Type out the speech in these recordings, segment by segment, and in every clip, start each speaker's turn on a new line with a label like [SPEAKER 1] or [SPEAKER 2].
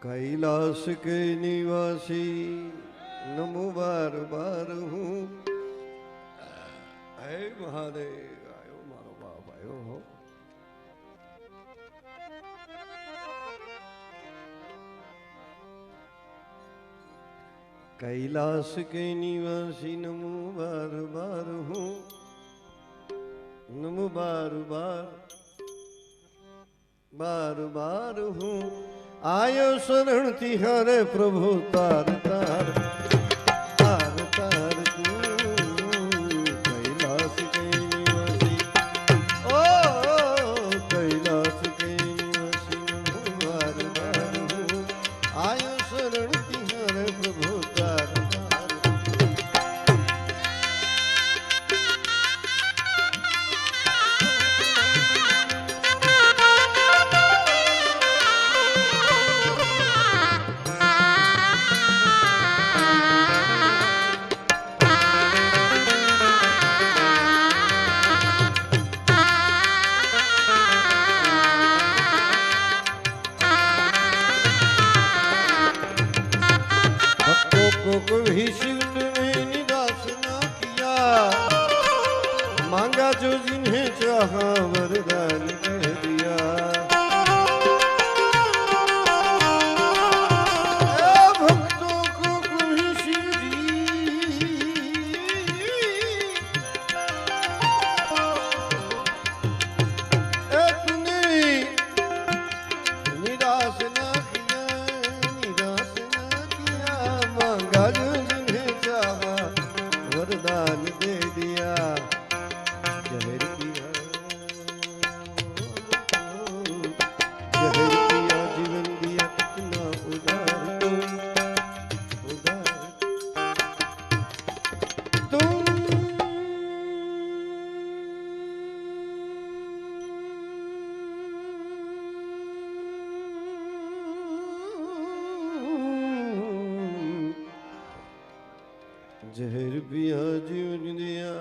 [SPEAKER 1] कैलाश के निवासी नमो बार बार हूँ। हे महादेव आयो मारो बाप आयो हो। कैलाश के निवासी नमो बार बार हूँ। नमो बार बार हूँ। आयो शरण तिहारे प्रभु तार तार तार तार तू कैलाश के निवासी ओ कैलाश के निवासी बार बार हूँ। आयो शरण तिहारे प्रभु तार को भी शिव ने निदास ना किया। मांगा जो जिन्हें चाहा वरदान दे दिया। भक्तों को भी शिव जी तूने निराश ना किया, निराश ना किया। मांगा जो जिन्हें चाहा वरदान दे दिया। जहर पिया जीवन दिया कितना उदार तुम जहर पिया जीवन दिया।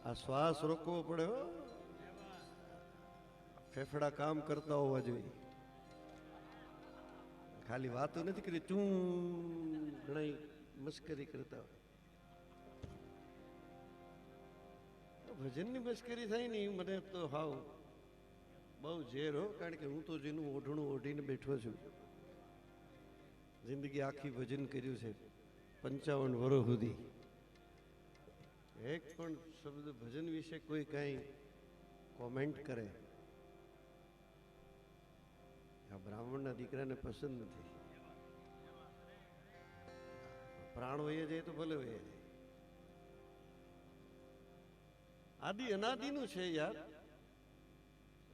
[SPEAKER 1] आ श्वास रोकવો પડે હો। ફેફડા કામ કરતા હોવા જોઈએ। ખાલી વાતો નથી કરી તું ઘણી મસ્કરી કરતા હોય। ભજનની મસ્કરી થાય ને મને તો હાવ બહુ ઝેર હો। કારણ કે હું તો જેનું ઓઢણું ઓઢીને બેઠો છું। જિંદગી આખી ભજન કર્યું છે 55 વર્ષ સુધી। એક પણ શબ્દ ભજન વિશે કોઈ કાંઈ કોમેન્ટ કરે આ બ્રાહ્મણના દીકરાને પસંદ નથી। પ્રાણ વહી જાય તો ભલે વહી જાય। આદિ અનાદિનું છે યાર।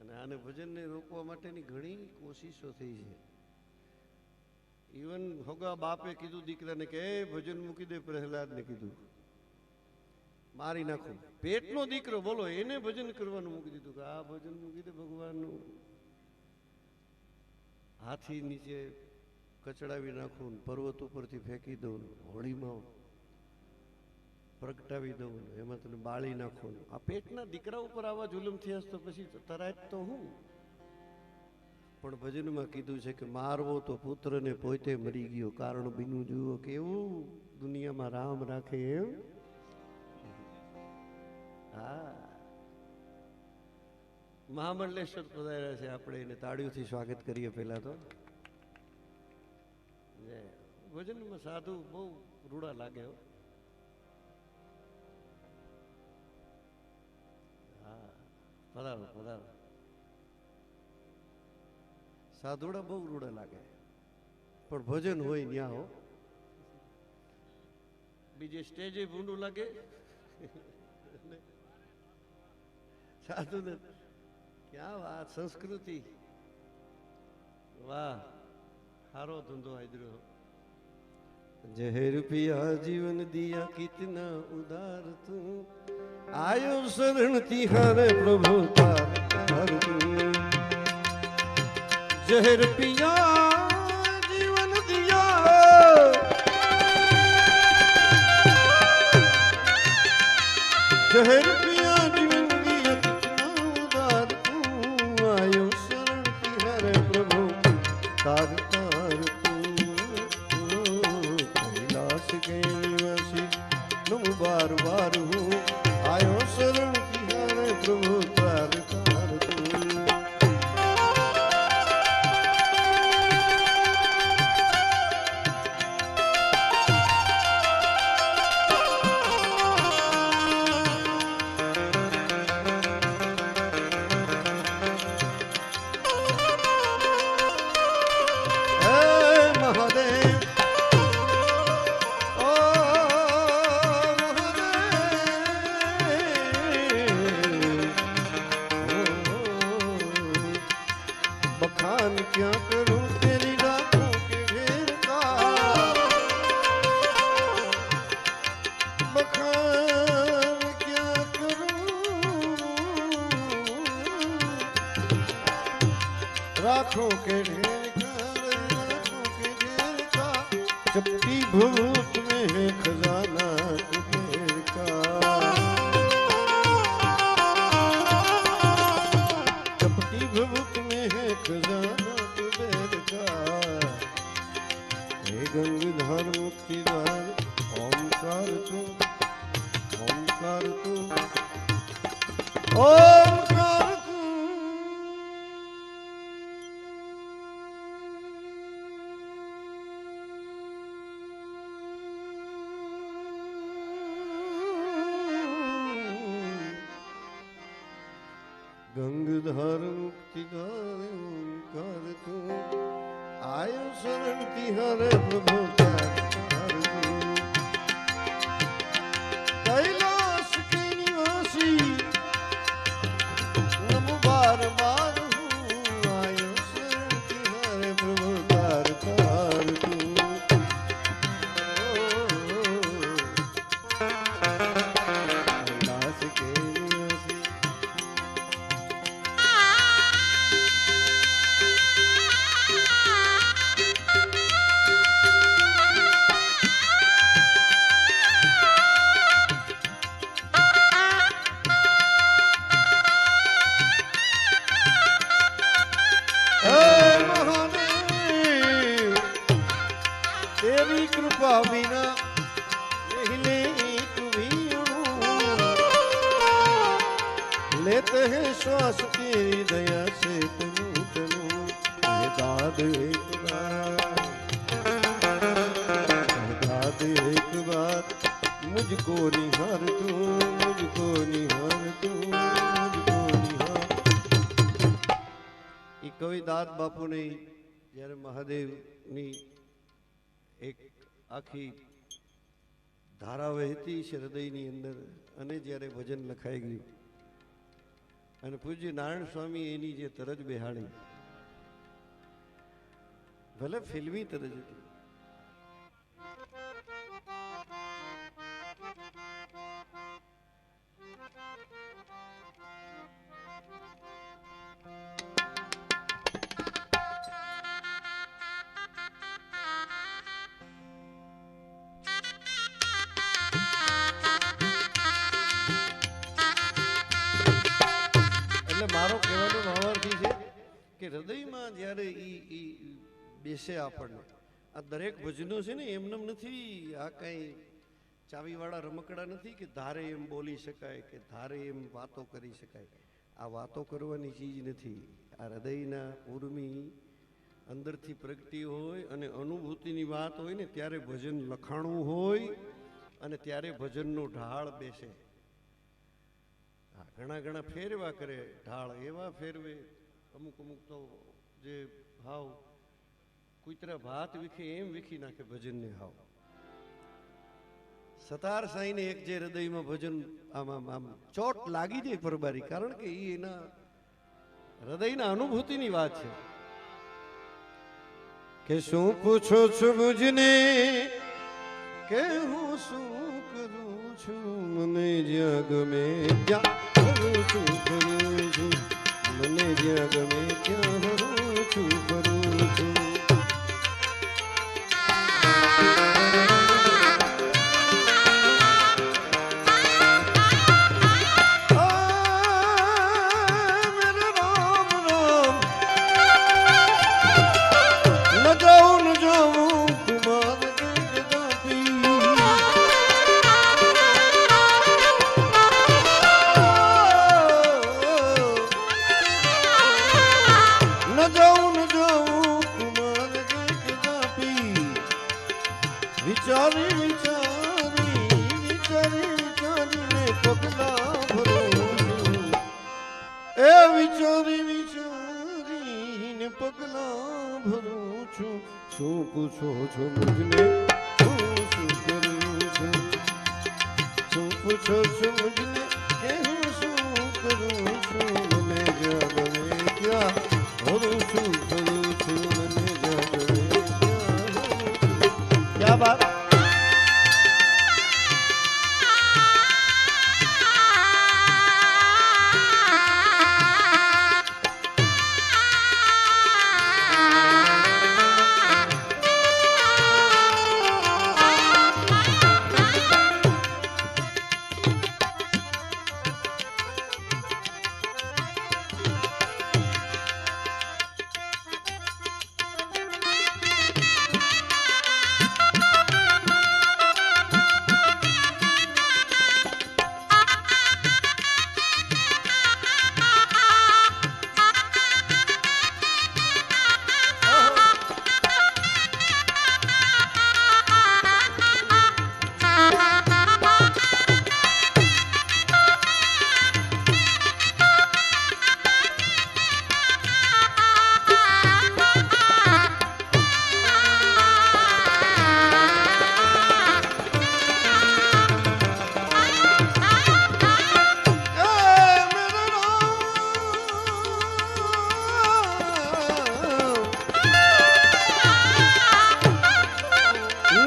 [SPEAKER 1] અને આને ભજનને રોકવા માટેની ઘણી કોશિશો થઈ છે। इवन होगा बापे कीधु दीकरा ने के भजन मूकी दे प्रहलाद ने कीधु मारी नाखो पेट नो दीकरो बोलो एने भजन करवानुं मूकी दीधुं के आ भजन मूकी दे भगवाननुं। हाथी नीचे कचड़ावी नाखो पर्वत उपरथी फेंकी दो होळीमां प्रगटावी दो एमां तने बाળી नाखो। आ पेटना दीकरा उपर आवा जुलम थया तो पछी तराय तो हूँ। પણ ભજનમાં કીધું છે કે મારવો તો પુત્રને પોતે મરી ગયો કારણ બીનું જુઓ કેવું દુનિયામાં રામ રાખે એમ। હા મહામંડલેશ્વર પધાર્યા છે। આપણે એને તાળીઓથી સ્વાગત કરીએ। પહેલા તો ભજનમાં સાધુ બહુ રૂડા લાગે હો। હા પધારો પધારો। સાધુડા બહુ રૂડા લાગે પણ ભજન હોય ન્યા હો। બીજે સ્ટેજે ભૂંડું લાગે સાધુ ને ક્યાં વાત સંસ્કૃતિ વાહ સારો ધંધો આદર્યો। जहर पिया जीवन दिया कितना उदार तू आयो शरण तिहारे प्रभु तार तार तू। जहर पिया जीवन दिया जहर पिया जीवन दिया कितना उदार तू आयो शरण तिहारे પ્રભુકાર તાર તું राखो के ढेर का चपटी भूत में है खजाना कुबेर का चपटी भूत में है खजाना कुबेर का हे गंगाधर मुक्ति द्वार ओमकार तू ओमकार तू ओमकार गंगाधर मुक्ति ओंकार तू आयु शरण तिहारे प्रभु तार तू कैलाश के निवासी नमो बार बार हूँ आयु शरण तिहारे प्रभु तार तू कैलाश के निवासी तेरी कृपा बिना ले लेते हैं श्वास तेरी दया से तनु तनु दाद एक बार दाद एक बार मुझको निहार तू मुझको निहार तू मुझको निहार ये कवि दाद बापू ने જ્યારે મહાદેવની એક આખી ધારા વહેતી છે હૃદયની અંદર અને જ્યારે ભજન લખાઈ ગયું અને પૂજ્ય નારાયણ સ્વામી એની જે તરજ બેહાડી ભલે ફિલ્મી તરજ હતી મારો કહેવાનો ભાવાર્થી છે કે હૃદયમાં જ્યારે ઈ બેસે આપણને આ દરેક ભજનો છે ને એમનેમ નથી આ કાંઈ ચાવીવાળા રમકડા નથી કે ધારે એમ બોલી શકાય કે ધારે એમ વાતો કરી શકાય આ વાતો કરવાની ચીજ નથી આ હૃદયના ઉર્મી અંદરથી પ્રગટી હોય અને અનુભૂતિની વાત હોય ને ત્યારે ભજન લખાણું હોય અને ત્યારે ભજનનો ઢાળ બેસે ઘણા ઘણા ફેરવા કરે ઢાળ એવા ફેરવે અમુક અમુક તો જે હાવ કુતરા ભાત વિખે એમ વિખી નાખે ભજનને હાવ સતાર સાઈને એક જે હૃદયમાં ભજન આમ આમ આમ ચોટ લાગી જાય પરબારી કારણ કે એ એના હૃદયના અનુભૂતિની વાત છે કે શું પૂછો છો મુજને કે હું શું કરું છું મને જ્યાં ગમે ત્યાં મને જ્યાં ગમે ત્યાં હરું છું ફરું છું વિચારી વિચારીને પગલા ભરું છું. શું પૂછો છો મુજને, શું કરું છું? શું પૂછો છો મુજને કે હું શું કરું છું? મને જાગવે ક્યાં ભરું છું, કરું છું. મને જાગવે ક્યાં બાત.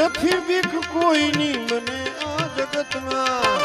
[SPEAKER 1] નથી બીક કોઈની મને આ જગતમાં,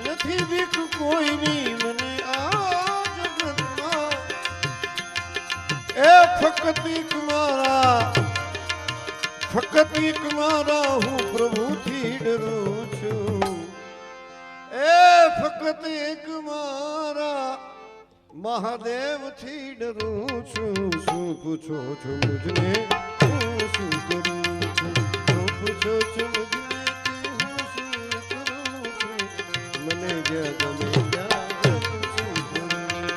[SPEAKER 1] નથી બીક કોઈની મને આ જગતમાં. એ ફકત એક મારા હું પ્રભુથી ડરું છું. એ ફકત એક મારા મહાદેવથી ડરું છું. શું પૂછો છો મુજને, હું શું કરું છું? શું પૂછો છો મુજને કે હું શું કરું છું? મને જ્યાં ગમે ત્યાં હું શું કરું છું.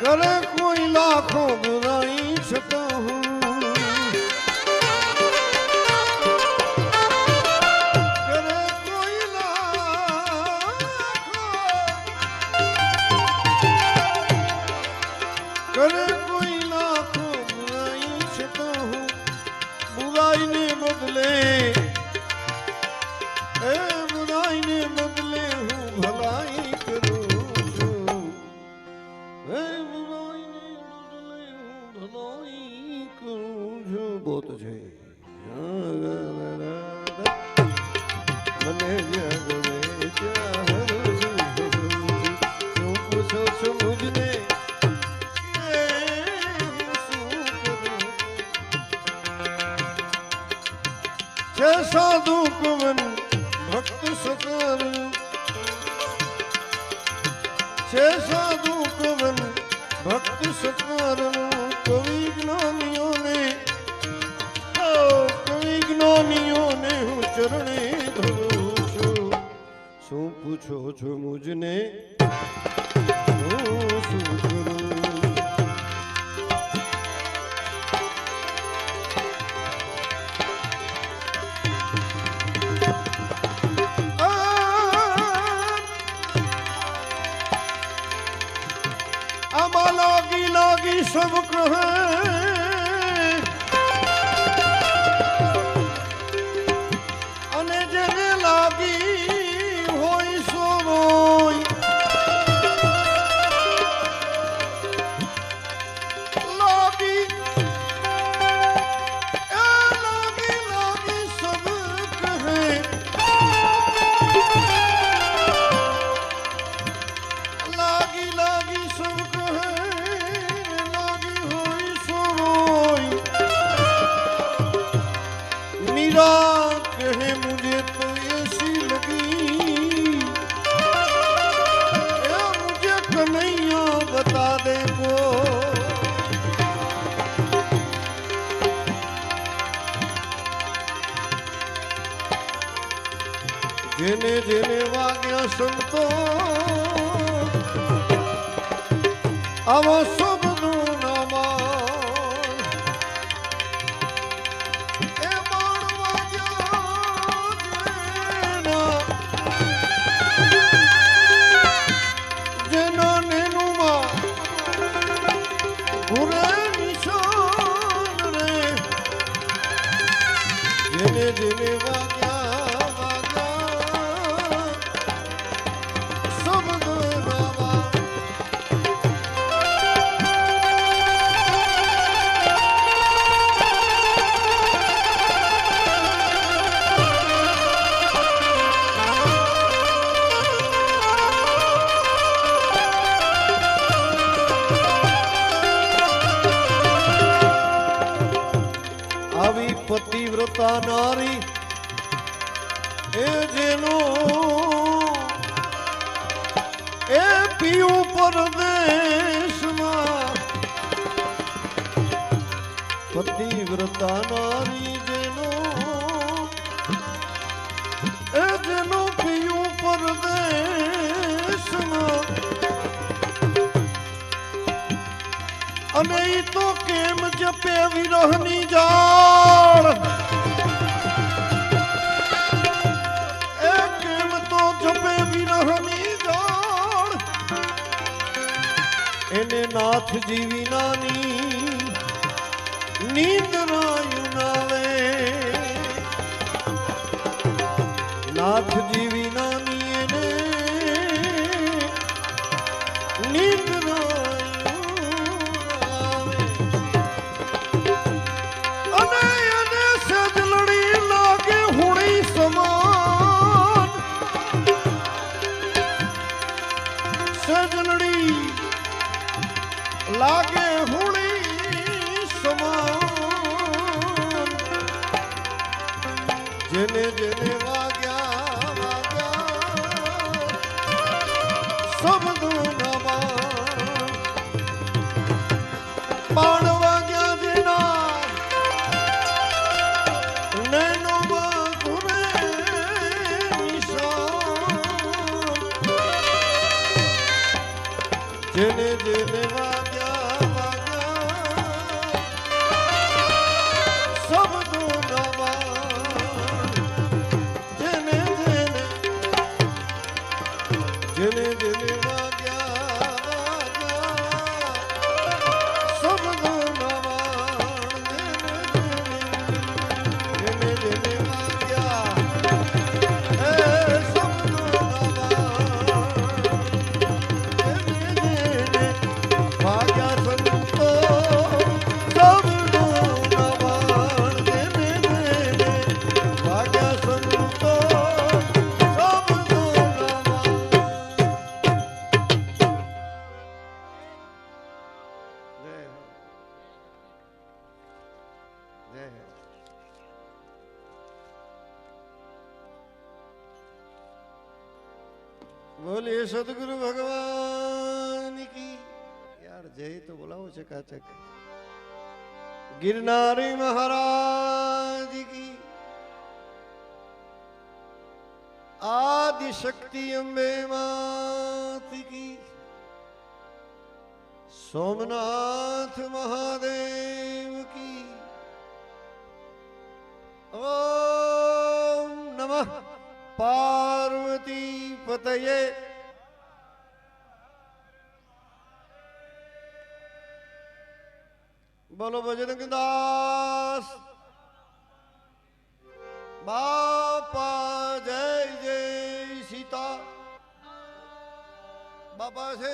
[SPEAKER 1] કરે કોઈ લાખો બુરાઈ છતાં હું કરે કોઈ લાખો બુરાઈ છતાં હું બુરાઈને બદલે હું ભલાઈ કરું છું. बहुत છે મને જગવે શું પૂછો છો મુજને છે સાધુ કવન ભક્ત સકાર છે સાધુ કવન ભક્ત સકાર કવિ જ્ઞાનીઓને હું ચરણે ધરું છું. શું પૂછો છો મુજને आमा लागी लागी सब कहे अने जेने लागी होई सो रोई लागी लागी लागी सब कहे लागी लागी सब मीरा कहे मुझे तो ऐसी लगी मुझे कन्हैया बता दे को जेने जेने वाग्या संतो आवा शब्दो नामा जेने जेने वाग्या वाग्या सब नामा આવી પતિવ્રતા નારી એ જેનો એ પીયું પરદેશમાં પતિવ્રતા નારી જેનો એ જેનો પીયું પરદેશમાં અને ઈ તો કેમ જપે વિરહની જાળ એ કેમ તો જપે વિરહની જાળ એને નાથ જીવી નાની નીંદ રાયું નાવે નાથ જીવી નાની એને નીંદ लागे हुणी समान जेने जेने वाग्या वाग्या सब नामा बाण वाग्या जेना नैनो घुरे निशान जेने जेने જેને જેને વાગ્યા સબ નવા જેને જેને વાગ્યા એ સબ નવા જેને જેને વાગ્યા સંતો સબ નવા જેને જેને વાગ્યા સંતો बोलिए सदगुरु भगवान की यार जय तो बोलाओ चकाचक गिरनारी महाराज की आदि शक्ति अम्बे मात की सोमनाथ महादेव की ओम नमः पार्वती पतये બોલો ભજન દાસ બાપા જય જય સીતા બાપા જય